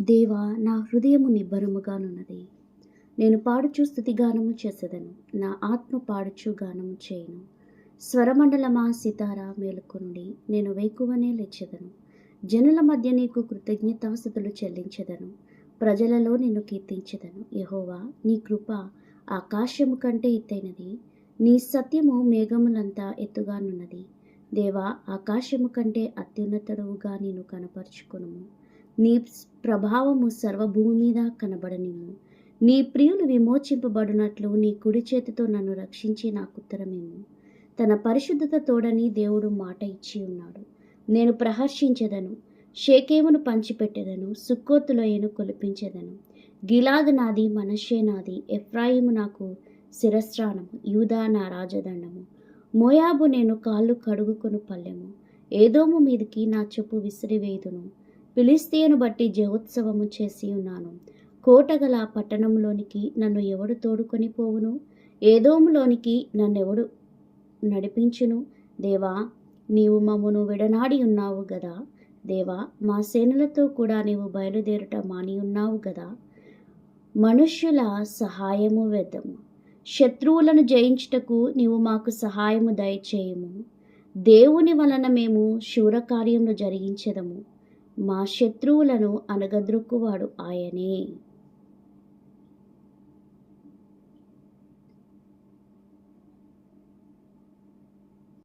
దేవా, నా హృదయము నిబ్బరముగానున్నది. నేను పాడుచు స్తుతిగానము చేసేదను. నా ఆత్మ పాడుచు గానము చేయును. స్వరమండలమా సితారా మేలుకొనుడి. నేను వేకువనే లేచెదను. జనుల మధ్య నీకు కృతజ్ఞతాస్తుతులు చెల్లించెదను. ప్రజలలో నిన్ను కీర్తించెదను. యెహోవా, నీ కృప ఆకాశము కంటే ఎత్తైనది. నీ సత్యము మేఘములంతా ఎత్తుగానున్నది. దేవా, ఆకాశము కంటే అత్యున్నతుడవుగా నేను కనపరుచుకొనుము. నీ ప్రభావము సర్వభూమి మీద కనబడనిమ్ము. నీ ప్రియులు విమోచింపబడినట్లు నీ కుడి చేతితో నన్ను రక్షించి నాకు ఉత్తరమిమ్ము. తన పరిశుద్ధత తోడని దేవుడు మాట ఇచ్చి ఉన్నాడు. నేను ప్రహర్షించెదను, షేకేమును పంచిపెట్టెదను, సుక్కోతులోయను కొలిపించెదను. గిలాదు నాది, మనష్షే నాది, ఎఫ్రాయిము నాకు శిరస్త్రాణము, యూదా నా రాజదండము. మోయాబు నేను కాళ్ళు కడుగుకొను పల్లెము. ఏదోము మీదికి నా చెప్పు విసిరివేయుదును. ఫిలిష్తీయును బట్టి జయోత్సవము చేసి ఉన్నాను. కోటగల పట్టణంలోనికి నన్ను ఎవడు తోడుకొని పోవును? ఏదోములోనికి నన్నెవడు నడిపించును? దేవా, నీవు మమ్మును విడనాడి ఉన్నావు గదా. దేవా, మా సేనలతో కూడా నీవు బయలుదేరుట మాని ఉన్నావు గదా. మనుష్యుల సహాయము వెద్దము. శత్రువులను జయించుటకు నీవు మాకు సహాయము దయచేయము. దేవుని వలన మేము శూరకార్యములు జరిగించెదము. మా శత్రువులను అనగద్రొక్కువాడు ఆయనే.